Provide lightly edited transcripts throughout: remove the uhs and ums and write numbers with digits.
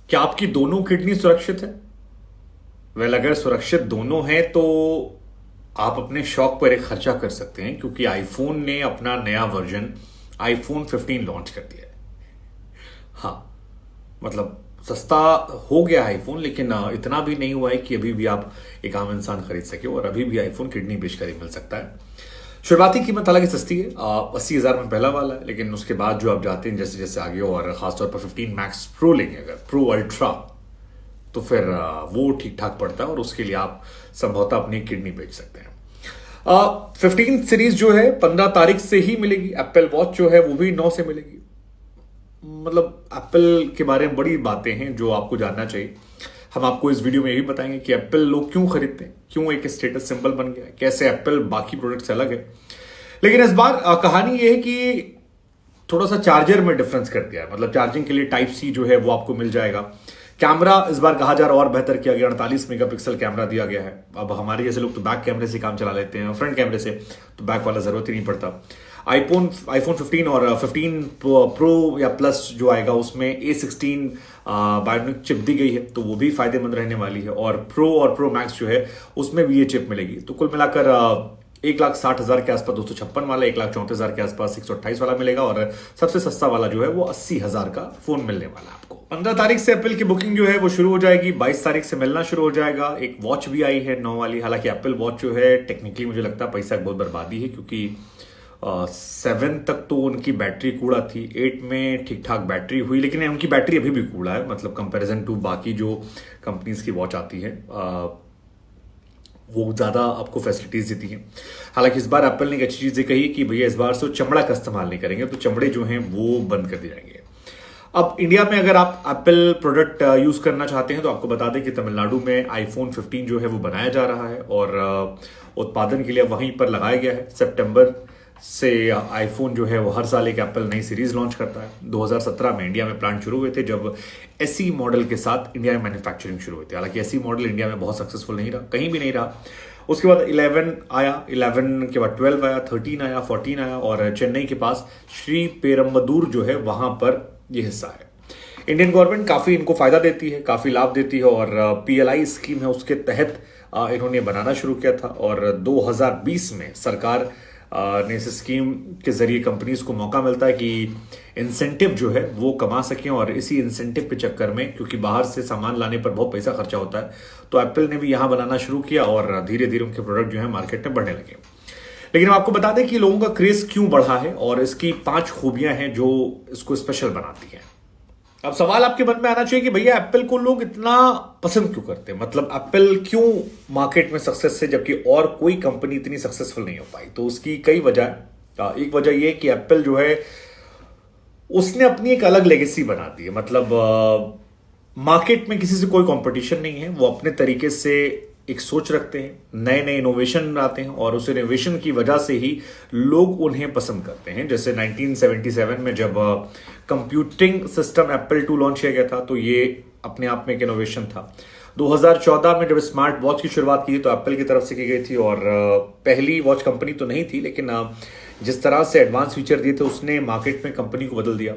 क्या आपकी दोनों किडनी सुरक्षित है? अगर सुरक्षित दोनों हैं तो आप अपने शौक पर एक खर्चा कर सकते हैं, क्योंकि आईफोन ने अपना नया वर्जन आईफोन 15 लॉन्च कर दिया है। हाँ, मतलब सस्ता हो गया आईफोन, लेकिन इतना भी नहीं हुआ है कि अभी भी आप एक आम इंसान खरीद सके, और अभी भी आईफोन किडनी बेचकर ही मिल सकता है। शुरुआती कीमत हालांकि सस्ती है, 80,000 में पहला वाला है, लेकिन उसके बाद जो आप जाते हैं जैसे जैसे आगे, और खासतौर पर 15 मैक्स प्रो लेंगे अगर, प्रो अल्ट्रा, तो फिर वो ठीक ठाक पड़ता है, और उसके लिए आप संभवतः अपनी किडनी बेच सकते हैं। 15 सीरीज जो है 15 तारीख से ही मिलेगी। एप्पल वॉच जो है वो भी 9 से मिलेगी। मतलब एप्पल के बारे में बड़ी बातें हैं जो आपको जानना चाहिए। हम आपको इस वीडियो में यही बताएंगे कि एप्पल लोग क्यों खरीदते हैं, क्यों एक स्टेटस सिंबल बन गया है, कैसे एप्पल बाकी प्रोडक्ट से अलग है। लेकिन इस बार कहानी यह है कि थोड़ा सा चार्जर में डिफरेंस कर दिया है। मतलब चार्जिंग के लिए टाइप सी जो है वो आपको मिल जाएगा। कैमरा इस बार कहा जा रहा है और बेहतर किया गया, 48 मेगापिक्सल कैमरा दिया गया है। अब हमारे जैसे लोग तो बैक कैमरे से काम चला लेते हैं, फ्रंट कैमरे से तो बैक वाला जरूरत ही नहीं पड़ता। आईफोन 15 और 15 प्रो या प्लस जो आएगा उसमें A16 बायोनिक चिप दी गई है, तो वो भी फायदेमंद रहने वाली है। और प्रो मैक्स जो है उसमें भी ये चिप मिलेगी। तो कुल मिलाकर 1,60,000 के आसपास 256 वाला, 1,34,000 के आसपास 128 वाला मिलेगा, और सबसे सस्ता वाला जो है वो 80,000 का फोन मिलने वाला है आपको। 15 तारीख से एप्पल की बुकिंग जो है वो शुरू हो जाएगी, 22 तारीख से मिलना शुरू हो जाएगा। एक वॉच भी आई है 9 वाली। हालांकि एप्पल वॉच जो है टेक्निकली मुझे लगता है पैसा बहुत बर्बादी है, क्योंकि 7 तक तो उनकी बैटरी कूड़ा थी, 8 में ठीक ठाक बैटरी हुई, लेकिन उनकी बैटरी अभी भी कूड़ा है। मतलब कंपैरिजन टू बाकी जो कंपनीज की वॉच आती है वो ज़्यादा आपको फैसिलिटीज देती हैं। हालांकि इस बार एप्पल ने एक अच्छी चीज़ कही कि भैया इस बार से चमड़ा का इस्तेमाल नहीं करेंगे, तो चमड़े जो हैं वो बंद कर दिए जाएंगे। अब इंडिया में अगर आप एप्पल प्रोडक्ट यूज़ करना चाहते हैं तो आपको बता दें कि तमिलनाडु में आईफोन 15 जो है वो बनाया जा रहा है, और उत्पादन के लिए वहीं पर लगाया गया है। सितंबर से आईफोन जो है वो हर साल एक एप्पल नई सीरीज लॉन्च करता है। 2017 में इंडिया में प्लांट शुरू हुए थे, जब एसई मॉडल के साथ इंडिया में मैन्युफैक्चरिंग शुरू हुई थी। हालांकि एसई मॉडल इंडिया में बहुत सक्सेसफुल नहीं रहा, कहीं भी नहीं रहा। उसके बाद 11 आया, 11 के बाद 12 आया, 13 आया, 14 आया, और चेन्नई के पास श्री पेरम्बदूर जो है वहां पर यह हिस्सा है। इंडियन गवर्नमेंट काफ़ी इनको फायदा देती है, काफ़ी लाभ देती है, और PLI स्कीम है उसके तहत इन्होंने बनाना शुरू किया था। और 2020 में सरकार ने इस स्कीम के जरिए कंपनीज को मौका मिलता है कि इंसेंटिव जो है वो कमा सकें, और इसी इंसेंटिव के चक्कर में, क्योंकि बाहर से सामान लाने पर बहुत पैसा खर्चा होता है, तो एप्पल ने भी यहाँ बनाना शुरू किया, और धीरे धीरे उनके प्रोडक्ट जो है मार्केट में बढ़ने लगे। लेकिन हम आपको बता दें कि लोगों का क्रेज क्यों बढ़ा है, और इसकी 5 खूबियां हैं जो इसको स्पेशल बनाती हैं। अब सवाल आपके मन में आना चाहिए कि भैया एप्पल को लोग इतना पसंद क्यों करते हैं, मतलब एप्पल क्यों मार्केट में सक्सेस है जबकि और कोई कंपनी इतनी सक्सेसफुल नहीं हो पाई। तो उसकी कई वजह। एक वजह यह कि एप्पल जो है उसने अपनी एक अलग लेगेसी बना दी है। मतलब मार्केट में किसी से कोई कंपटीशन नहीं है, वो अपने तरीके से एक सोच रखते हैं, नए नए इनोवेशन आते हैं, और उस इनोवेशन की वजह से ही लोग उन्हें पसंद करते हैं। जैसे 1977 में जब कंप्यूटिंग सिस्टम एप्पल 2 लॉन्च किया गया था, तो ये अपने आप में एक इनोवेशन था। 2014 में जब स्मार्ट वॉच की शुरुआत की थी तो एप्पल की तरफ से की गई थी, और पहली वॉच कंपनी तो नहीं थी, लेकिन जिस तरह से एडवांस फीचर दिए थे उसने मार्केट में कंपनी को बदल दिया।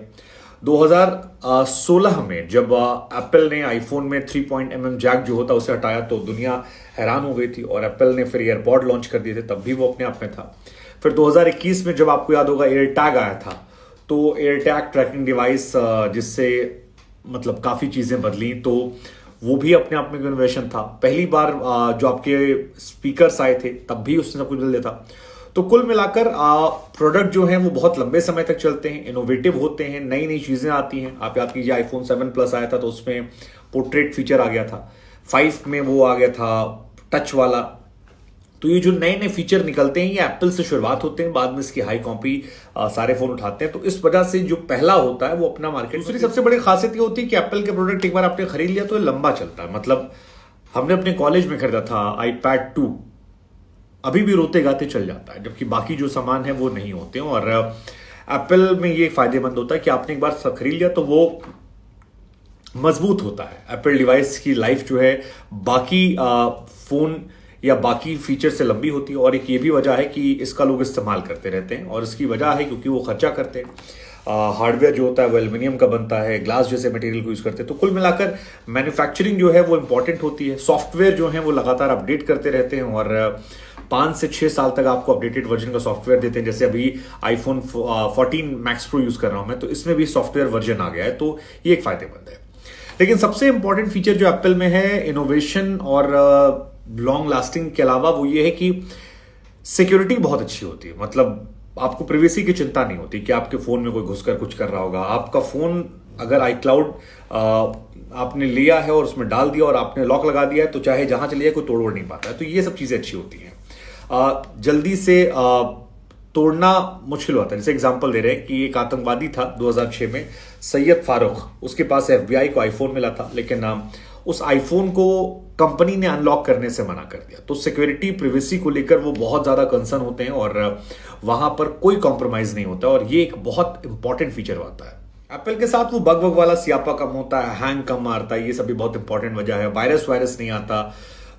2016 में जब एप्पल ने आईफोन में 3.mm जैक जो होता उसे हटाया तो दुनिया हैरान हो गई थी, और एप्पल ने फिर एयरपॉड लॉन्च कर दिए थे, तब भी वो अपने आप में था। फिर 2021 में जब आपको याद होगा एयरटैग आया था, तो एयरटैग ट्रैकिंग डिवाइस जिससे मतलब काफ़ी चीज़ें बदली, तो वो भी अपने आप में इनोवेशन था। पहली बार जो आपके स्पीकर्स आए थे तब भी उसने सब कुछ बदल दिया था। तो कुल मिलाकर प्रोडक्ट जो हैं वो बहुत लंबे समय तक चलते हैं, इनोवेटिव होते हैं, नई नई चीज़ें आती हैं। आप याद कीजिए आईफोन 7 प्लस आया था तो उसमें पोर्ट्रेट फीचर आ गया था, 5 में वो आ गया था टच वाला। तो ये जो नए नए फीचर निकलते हैं ये एप्पल से शुरुआत होते हैं, बाद में इसकी हाई कॉपी सारे फोन उठाते हैं। तो इस वजह से जो पहला होता है वो अपना मार्केट। दूसरी सबसे बड़ी खासियत ये होती है कि एप्पल के प्रोडक्ट एक बार आपने खरीद लिया तो ये लंबा चलता है। मतलब हमने अपने कॉलेज में खरीदा था iPad 2, अभी भी रोते गाते चल जाता है, जबकि बाकी जो सामान है वो नहीं होते हैं। और एप्पल में ये फायदेमंद होता है कि आपने एक बार खरीद लिया तो वो मजबूत होता है। एप्पल डिवाइस की लाइफ जो है बाकी फोन या बाकी फीचर से लंबी होती है, और एक ये भी वजह है कि इसका लोग इस्तेमाल करते रहते हैं, और इसकी वजह है क्योंकि वो खर्चा करते हैं। हार्डवेयर जो होता है वो एल्यूमिनियम का बनता है, ग्लास जैसे मटेरियल को यूज करते हैं। तो कुल मिलाकर मैन्युफैक्चरिंग जो है वो इंपॉर्टेंट होती है। सॉफ्टवेयर जो है वो लगातार अपडेट करते रहते हैं और 5 से 6 साल तक आपको अपडेटेड वर्जन का सॉफ्टवेयर देते हैं। जैसे अभी आईफोन 14 मैक्स प्रो यूज कर रहा हूं मैं, तो इसमें भी सॉफ्टवेयर वर्जन आ गया है, तो ये एक फायदेमंद है। लेकिन सबसे इंपॉर्टेंट फीचर जो एप्पल में है इनोवेशन और लॉन्ग लास्टिंग के अलावा, वो ये है कि सिक्योरिटी बहुत अच्छी होती है। मतलब आपको प्राइवेसी की चिंता नहीं होती कि आपके फोन में कोई घुसकर कुछ कर रहा होगा। आपका फोन अगर iCloud आपने लिया है और उसमें डाल दिया और आपने लॉक लगा दिया है, तो चाहे जहां चले जाए कोई तोड़ नहीं पाता है। तो ये सब चीजें अच्छी होती हैं। जल्दी से तोड़ना मुश्किल होता है। जैसे एग्जांपल दे रहे हैं कि एक आतंकवादी था 2006 में, सैयद फारूक, उसके पास FBI को आईफोन मिला था, लेकिन उस आईफोन को कंपनी ने अनलॉक करने से मना कर दिया। तो सिक्योरिटी प्राइवेसी को लेकर वो बहुत ज्यादा कंसर्न होते हैं और वहां पर कोई कॉम्प्रोमाइज नहीं होता, और ये एक बहुत इंपॉर्टेंट फीचर होता है। एप्पल के साथ वो बग वाला सियापा कम होता है, हैंग कम मारता है, ये सब भी बहुत इंपॉर्टेंट वजह है। वायरस नहीं आता।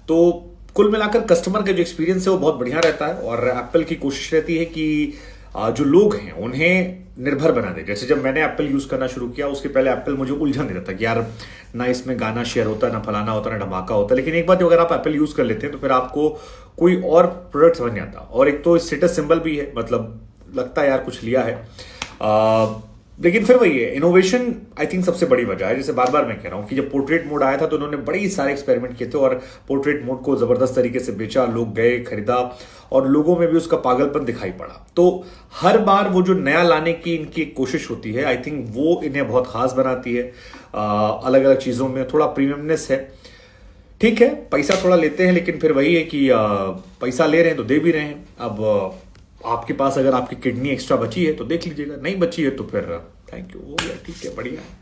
तो कुल मिलाकर कस्टमर का जो एक्सपीरियंस है वो बहुत बढ़िया रहता है, और एप्पल की कोशिश रहती है कि जो लोग हैं उन्हें निर्भर बना दे। जैसे जब मैंने एप्पल यूज करना शुरू किया, उसके पहले एप्पल मुझे उलझन देता था कि यार ना इसमें गाना शेयर होता, ना फलाना होता, ना धमाका होता। लेकिन एक बात जो, अगर आप एप्पल यूज कर लेते हैं तो फिर आपको कोई और प्रोडक्ट समझ नहीं आता। और एक तो स्टेटस सिंबल भी है, मतलब लगता है यार कुछ लिया है। लेकिन फिर वही है, इनोवेशन आई थिंक सबसे बड़ी वजह है। जैसे बार बार मैं कह रहा हूं कि जब पोर्ट्रेट मोड आया था तो उन्होंने बड़े सारे एक्सपेरिमेंट किए थे और पोर्ट्रेट मोड को जबरदस्त तरीके से बेचा, लोग गए, खरीदा, और लोगों में भी उसका पागलपन दिखाई पड़ा। तो हर बार वो जो नया लाने की इनकी कोशिश होती है, आई थिंक वो इन्हें बहुत खास बनाती है। अलग अलग चीजों में थोड़ा प्रीमियमनेस है। ठीक है, पैसा थोड़ा लेते हैं, लेकिन फिर वही है कि पैसा ले रहे हैं तो दे भी रहे हैं। अब आपके पास अगर आपकी किडनी एक्स्ट्रा बची है तो देख लीजिएगा, नहीं बची है तो फिर थैंक यू, हो गया, ठीक है, बढ़िया है।